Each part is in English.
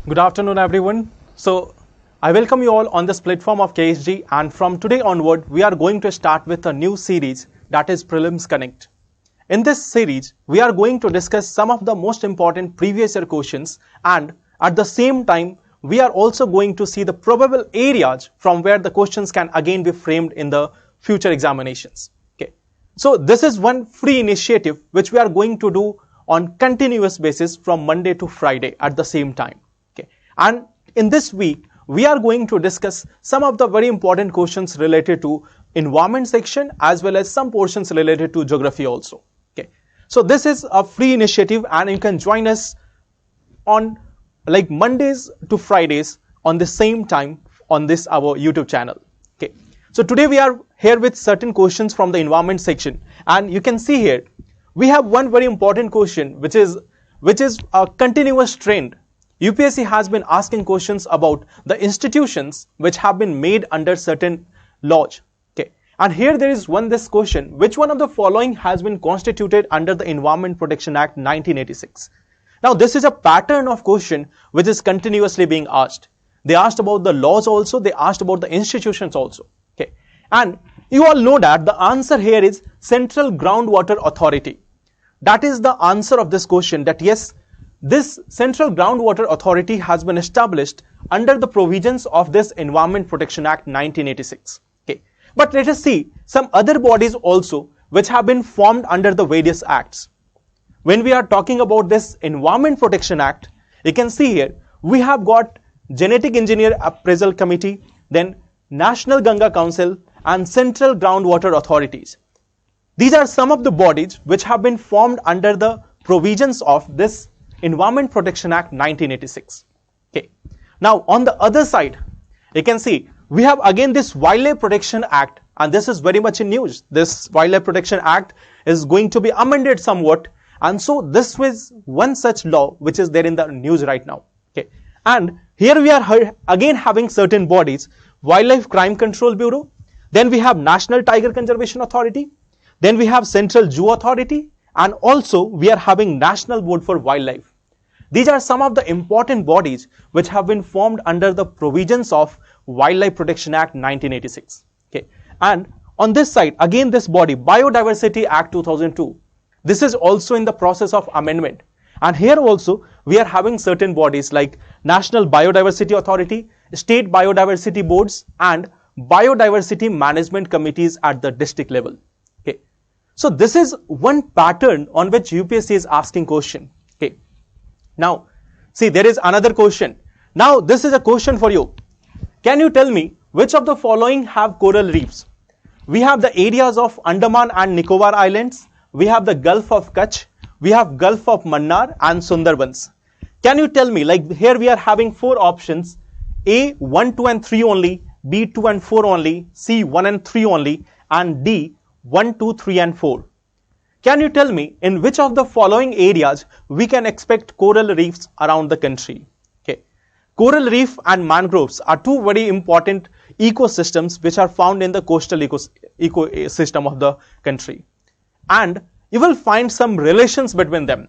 Good afternoon, everyone. So, I welcome you all on this platform of KSG, and from today onward, we are going to start with a new series, that is Prelims Connect. In this series, we are going to discuss some of the most important previous year questions, and at the same time, we are also going to see the probable areas from where the questions can again be framed in the future examinations. Okay. So, this is one free initiative which we are going to do on continuous basis from Monday to Friday at the same time. Okay. And in this week, we are going to discuss some of the very important questions related to environment section as well as some portions related to geography also. Okay. So this is a free initiative and you can join us on like Mondays to Fridays on the same time on this our YouTube channel. Okay. So today we are here with certain questions from the environment section, and you can see here we have one very important question which is a continuous trend. UPSC has been asking questions about the institutions which have been made under certain laws. Okay. And here there is this question, which one of the following has been constituted under the Environment Protection Act 1986? Now this is a pattern of question which is continuously being asked. They asked about the laws also, they asked about the institutions also. Okay. And you all know that the answer here is Central Groundwater Authority. That is the answer of this question, that yes, this Central Groundwater Authority has been established under the provisions of this Environment Protection Act 1986. Okay. But let us see some other bodies also which have been formed under the various acts. When we are talking about this Environment Protection Act, you can see here we have got Genetic Engineer Appraisal Committee, then National Ganga Council and Central Groundwater Authorities. These are some of the bodies which have been formed under the provisions of this Environment Protection Act 1986. Okay. Now on the other side, you can see we have again this Wildlife Protection Act, and this is very much in news. This Wildlife Protection Act is going to be amended somewhat, and so this was one such law which is there in the news right now. Okay. And here we are again having certain bodies: Wildlife Crime Control Bureau, then we have National Tiger Conservation Authority, then we have Central Zoo Authority, and also we are having National Board for Wildlife. These are some of the important bodies which have been formed under the provisions of Wildlife Protection Act 1986. Okay. And on this side, again this body, Biodiversity Act 2002. This is also in the process of amendment. And here also we are having certain bodies like National Biodiversity Authority, State Biodiversity Boards, and Biodiversity Management Committees at the district level. Okay. So this is one pattern on which UPSC is asking question. Okay. Now, see, there is another question. Now, this is a question for you. Can you tell me which of the following have coral reefs? We have the areas of Andaman and Nicobar Islands. We have the Gulf of Kutch. We have Gulf of Mannar and Sundarbans. Can you tell me, like here we are having four options: A, 1, 2 and 3 only, B, 2 and 4 only, C, 1 and 3 only, and D, 1, 2, 3 and 4. Can you tell me in which of the following areas we can expect coral reefs around the country? Okay. Coral reef and mangroves are two very important ecosystems which are found in the coastal ecosystem of the country. And you will find some relations between them,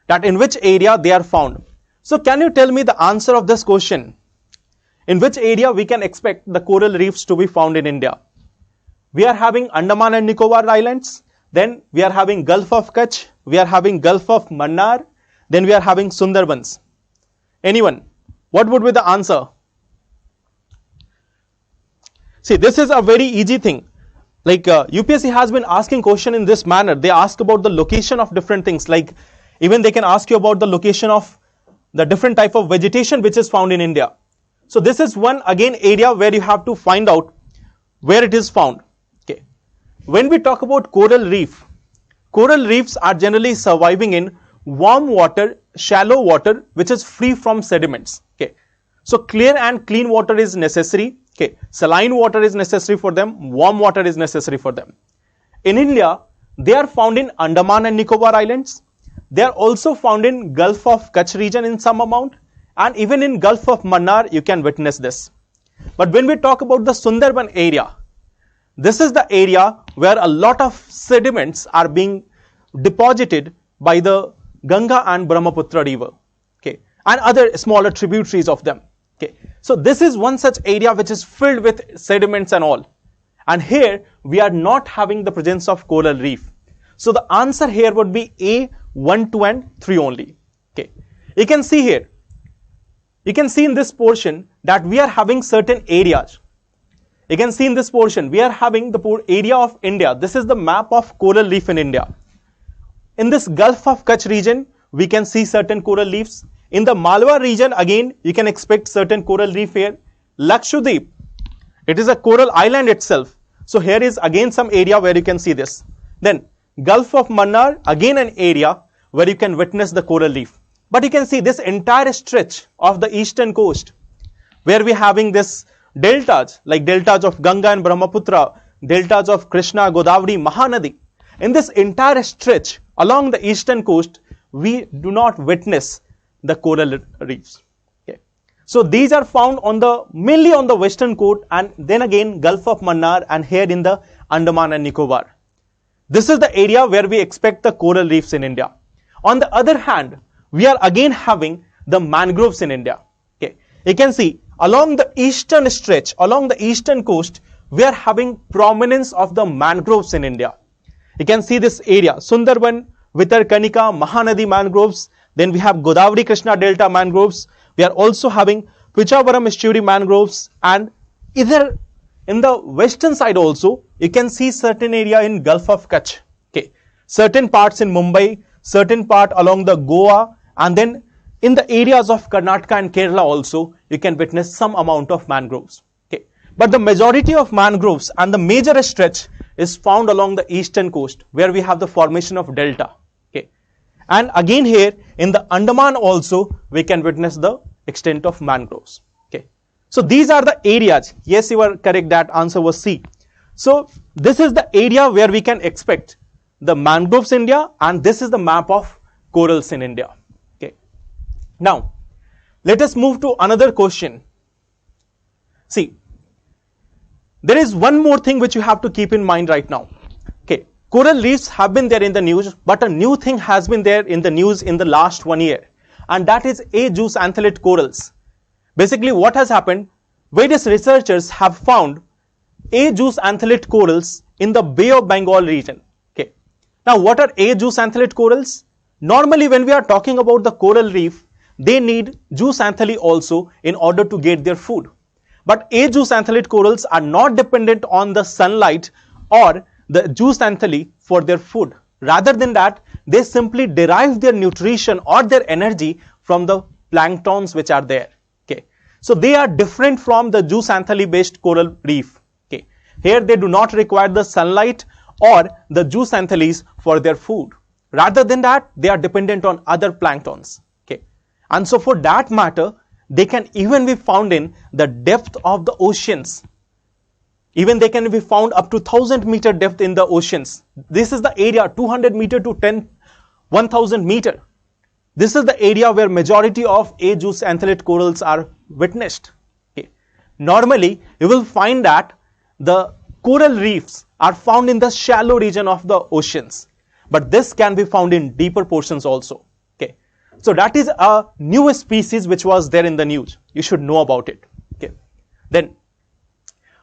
that in which area they are found. So can you tell me the answer of this question? In which area we can expect the coral reefs to be found in India? We are having Andaman and Nicobar Islands. Then we are having Gulf of Kutch, we are having Gulf of Mannar, then we are having Sundarbans. Anyone? What would be the answer? See, this is a very easy thing. Like UPSC has been asking question in this manner. They ask about the location of different things. Like even they can ask you about the location of the different type of vegetation which is found in India. So this is one again area where you have to find out where it is found. When we talk about coral reefs are generally surviving in warm water, shallow water, which is free from sediments. Okay. So clear and clean water is necessary. Okay. Saline water is necessary for them. Warm water is necessary for them. In India, they are found in Andaman and Nicobar Islands. They are also found in Gulf of Kutch region in some amount, and even in Gulf of Mannar you can witness this. But when we talk about the Sundarban area, this is the area where a lot of sediments are being deposited by the Ganga and Brahmaputra river. Okay. and other smaller tributaries of them. Okay, so this is one such area which is filled with sediments and all. And here we are not having the presence of coral reef. So the answer here would be A, 1, 2 and 3 only. Okay, you can see here, you can see in this portion that we are having certain areas. You can see in this portion, we are having the area of India. This is the map of coral reef in India. In this Gulf of Kutch region, we can see certain coral reefs. In the Malwa region, again, you can expect certain coral reef here. Lakshadweep, it is a coral island itself. So here is again some area where you can see this. Then Gulf of Mannar, again an area where you can witness the coral reef. But you can see this entire stretch of the eastern coast, where we are having this deltas, like deltas of Ganga and Brahmaputra, deltas of Krishna, Godavari, Mahanadi. In this entire stretch along the eastern coast, we do not witness the coral reefs. Okay. So these are found on mainly on the western coast, and then again Gulf of Mannar and here in the Andaman and Nicobar. This is the area where we expect the coral reefs in India. On the other hand, we are again having the mangroves in India. Okay. You can see along the eastern stretch, along the eastern coast, we are having prominence of the mangroves in India. You can see this area, Sundarban, Vitarkanika, Mahanadi mangroves. Then we have Godavari Krishna Delta mangroves. We are also having Pichavaram estuary mangroves, and either in the western side also, you can see certain area in Gulf of Kutch. Okay. Certain parts in Mumbai, certain part along the Goa, and then in the areas of Karnataka and Kerala also, you can witness some amount of mangroves. Okay. But the majority of mangroves and the major stretch is found along the eastern coast, where we have the formation of delta. Okay. And again here in the Andaman also, we can witness the extent of mangroves. Okay. So these are the areas. Yes, you are correct, that answer was C. So this is the area where we can expect the mangroves in India, and this is the map of corals in India. Okay. Now, let us move to another question. See, there is one more thing which you have to keep in mind right now. Okay, coral reefs have been there in the news, but a new thing has been there in the news in the last 1 year, and that is A-juice anthelid corals. Basically, what has happened? Various researchers have found A-juice anthelid corals in the Bay of Bengal region. Okay. Now, what are A-juice anthelid corals? Normally, when we are talking about the coral reef, they need juice anthellae also in order to get their food. But A-juice anthelid corals are not dependent on the sunlight or the juice anthellae for their food. Rather than that, they simply derive their nutrition or their energy from the planktons which are there. Okay. So they are different from the juice anthellae based coral reef. Okay. Here they do not require the sunlight or the juice anthellae for their food. Rather than that, they are dependent on other planktons. Okay. And so for that matter, they can even be found in the depth of the oceans. Even they can be found up to 1000-meter depth in the oceans. This is the area 200 meter to 1000 meter. This is the area where majority of A-juice anthelid corals are witnessed. Okay. Normally, you will find that the coral reefs are found in the shallow region of the oceans, but this can be found in deeper portions also. Okay. So that is a new species which was there in the news. You should know about it. Okay. Then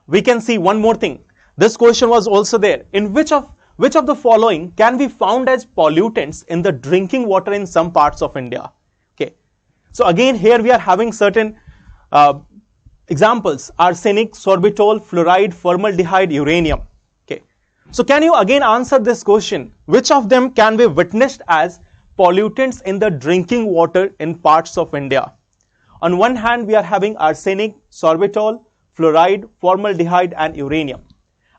we can see one more thing. This question was also there. In which of the following can be found as pollutants in the drinking water in some parts of India? Okay. So again, here we are having certain examples: arsenic, sorbitol, fluoride, formaldehyde, uranium. Okay. So can you again answer this question? Which of them can be witnessed as pollutants in the drinking water in parts of India? On one hand, we are having arsenic, sorbitol, fluoride, formaldehyde and uranium.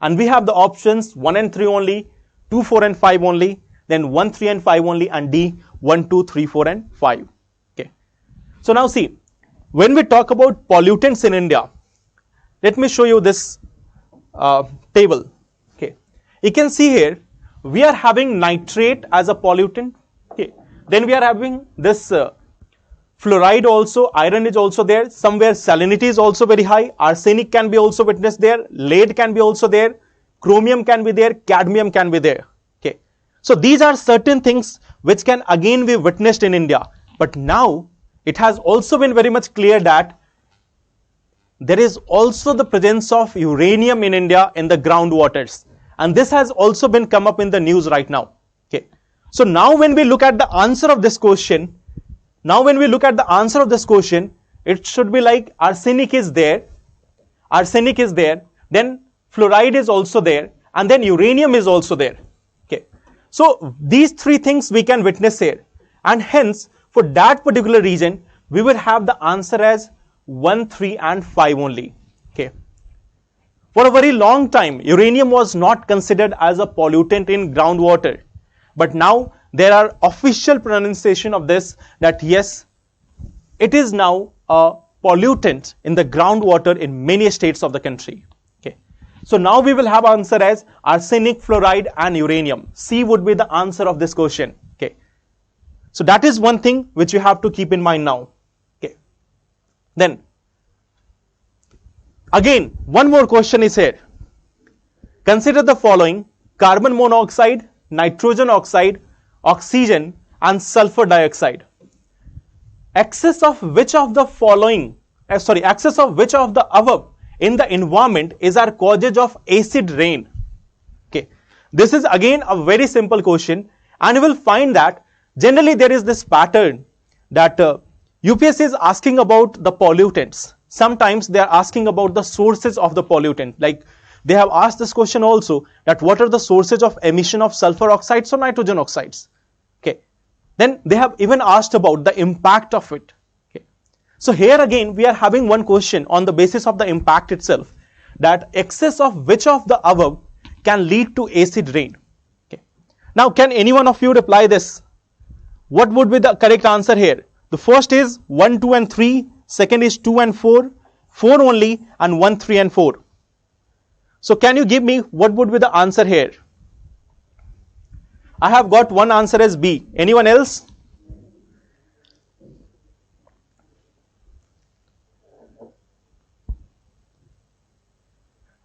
And we have the options 1 and 3 only, 2, 4 and 5 only, then 1, 3 and 5 only, and D 1, 2, 3, 4 and 5. Okay. So now see, when we talk about pollutants in India, let me show you this table. Okay. You can see here, we are having nitrate as a pollutant. Okay. Then we are having this fluoride also, iron is also there, somewhere salinity is also very high, arsenic can be also witnessed there, lead can be also there, chromium can be there, cadmium can be there. Okay. So these are certain things which can again be witnessed in India. But now it has also been very much clear that there is also the presence of uranium in India in the groundwaters, and this has also been come up in the news right now. Okay, so now when we look at the answer of this question, it should be like arsenic is there, then fluoride is also there, and then uranium is also there. Okay, so these three things we can witness here, and hence for that particular reason we will have the answer as 1, 3 and 5 only. Okay, for a very long time uranium was not considered as a pollutant in groundwater, but now there are official pronunciation of this that yes, it is now a pollutant in the groundwater in many states of the country. Okay, so now we will have answer as arsenic, fluoride and uranium. C would be the answer of this question. Okay, so that is one thing which you have to keep in mind now. Okay, then again one more question is here. Consider the following: carbon monoxide, nitrogen oxide, oxygen and sulfur dioxide. Excess of which of the above in the environment is our causes of acid rain? Okay, this is again a very simple question, and you will find that generally there is this pattern that UPSC is asking about the pollutants. Sometimes they are asking about the sources of the pollutant. Like they have asked this question also, that what are the sources of emission of sulfur oxides or nitrogen oxides. Okay, then they have even asked about the impact of it. Okay, so here again we are having one question on the basis of the impact itself, that excess of which of the above can lead to acid rain. Okay, now can any one of you reply this? What would be the correct answer here? The first is 1, 2 and 3, second is 2 and 4, 4 only, and 1, 3 and 4. So can you give me what would be the answer here? I have got one answer as B. Anyone else?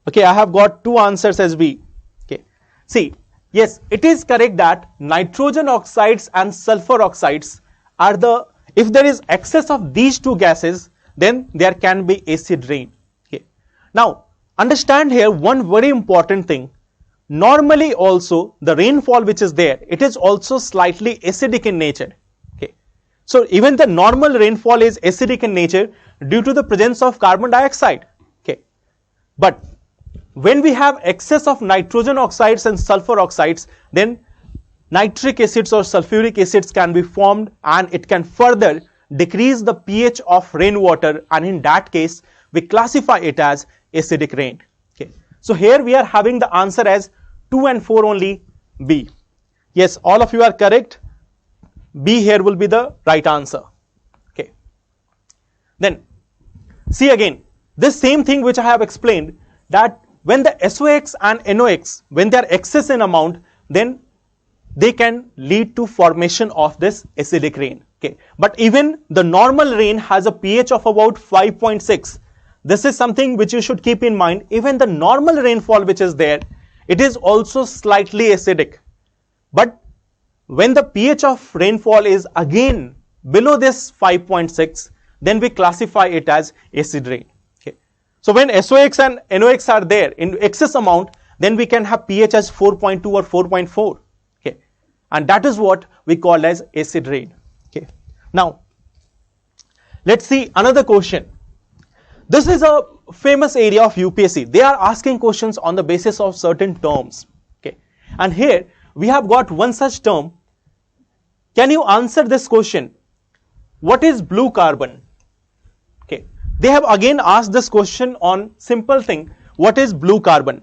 Okay, I have got two answers as B. Okay, see, yes, it is correct that nitrogen oxides and sulfur oxides are the, if there is excess of these two gases, then there can be acid rain. Okay, now understand here one very important thing. Normally also the rainfall which is there, it is also slightly acidic in nature. Okay, so even the normal rainfall is acidic in nature due to the presence of carbon dioxide. Okay, but when we have excess of nitrogen oxides and sulfur oxides, then nitric acids or sulfuric acids can be formed, and it can further decrease the pH of rainwater, and in that case we classify it as acidic rain. Okay, so here we are having the answer as 2 and 4 only, B. Yes, all of you are correct. B here will be the right answer. Okay, then see again this same thing which I have explained, that when the SOx and NOx, when they are excess in amount, then they can lead to formation of this acidic rain. Okay, but even the normal rain has a pH of about 5.6. This is something which you should keep in mind. Even the normal rainfall which is there, it is also slightly acidic. But when the pH of rainfall is again below this 5.6, then we classify it as acid rain. Okay, so when SOx and NOx are there in excess amount, then we can have pH as 4.2 or 4.4. Okay, and that is what we call as acid rain. Okay, now let's see another question. This is a famous area of UPSC. They are asking questions on the basis of certain terms. Okay, and here we have got one such term. Can you answer this question? What is blue carbon? Okay, they have again asked this question on simple thing. What is blue carbon?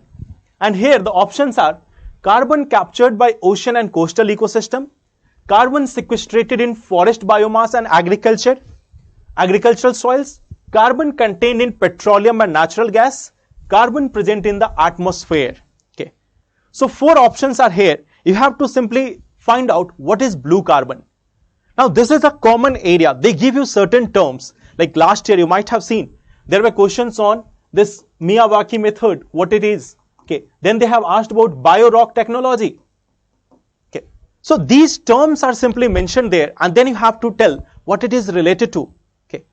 And here the options are carbon captured by ocean and coastal ecosystem, carbon sequestrated in forest biomass and agricultural soils, carbon contained in petroleum and natural gas, carbon present in the atmosphere. Okay, so 4 options are here. You have to simply find out what is blue carbon. Now this is a common area. They give you certain terms. Like last year you might have seen there were questions on this Miyawaki method, what it is. Okay, then they have asked about bio rock technology. Okay, So these terms are simply mentioned there, and then you have to tell what it is related to. Okay.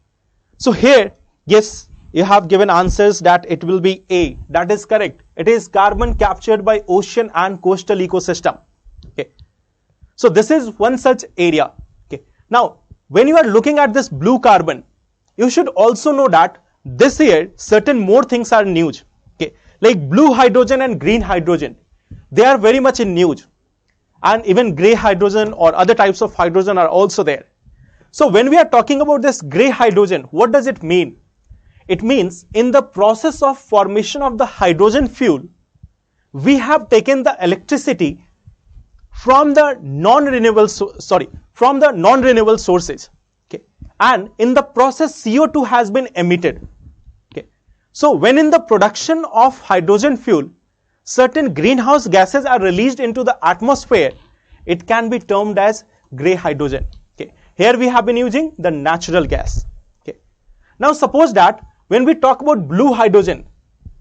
So here, yes, you have given answers that it will be A. That is correct. It is carbon captured by ocean and coastal ecosystem. Okay. So this is one such area. Okay. Now, when you are looking at this blue carbon, you should also know that this year certain more things are in news. Okay. Like blue hydrogen and green hydrogen, they are very much in news. And even grey hydrogen or other types of hydrogen are also there. So when we are talking about this grey hydrogen, what does it mean? It means in the process of formation of the hydrogen fuel, we have taken the electricity from the non-renewable sources. Okay. And in the process, CO2 has been emitted. Okay. So when in the production of hydrogen fuel, certain greenhouse gases are released into the atmosphere, it can be termed as grey hydrogen. Okay. Here we have been using the natural gas. Okay. Now suppose that when we talk about blue hydrogen,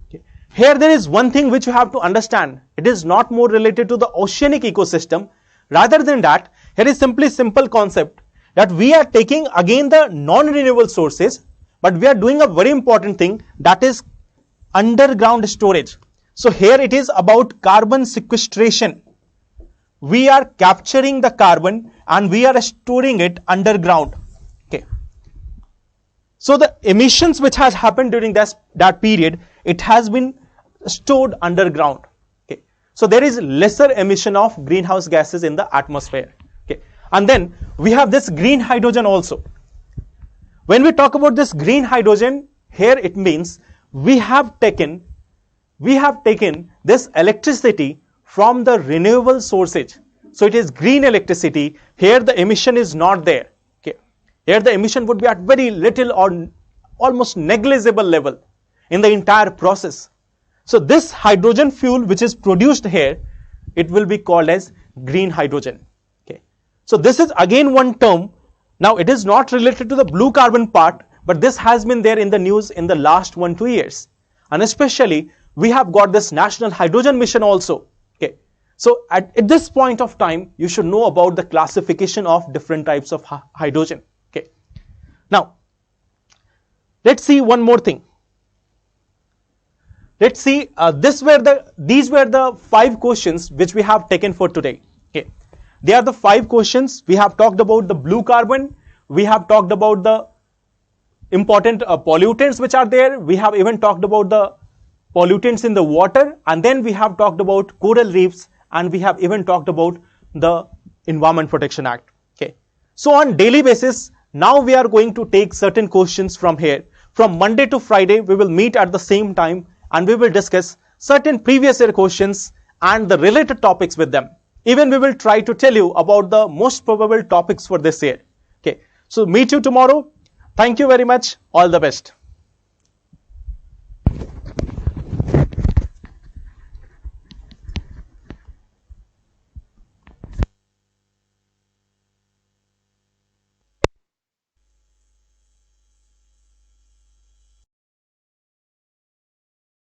okay, here there is one thing which you have to understand. It is not more related to the oceanic ecosystem. Rather than that, here is simply simple concept that we are taking again the non-renewable sources, but we are doing a very important thing, that is underground storage. So here it is about carbon sequestration. We are capturing the carbon and we are storing it underground. Okay. So the emissions which has happened during that period, it has been stored underground. Okay. So there is lesser emission of greenhouse gases in the atmosphere. Okay. And then we have this green hydrogen also. When we talk about this green hydrogen, here it means we have taken this electricity from the renewable sources. So it is green electricity. Here the emission is not there. Okay. Here the emission would be at very little or almost negligible level in the entire process. So this hydrogen fuel which is produced here, it will be called as green hydrogen. Okay. So this is again one term. Now it is not related to the blue carbon part, but this has been there in the news in the last 1-2 years. And especially we have got this national hydrogen mission also. Okay. So at this point of time, you should know about the classification of different types of hydrogen. Okay. Now, let's see one more thing. Let's see, these were the 5 questions which we have taken for today. Okay. They are the 5 questions. We have talked about the blue carbon. We have talked about the important pollutants which are there. We have even talked about the pollutants in the water, and then we have talked about coral reefs, and we have even talked about the Environment Protection Act. Okay. So on daily basis, now we are going to take certain questions from here. From Monday to Friday, we will meet at the same time and we will discuss certain previous year questions and the related topics with them. Even we will try to tell you about the most probable topics for this year. Okay. So meet you tomorrow. Thank you very much. All the best.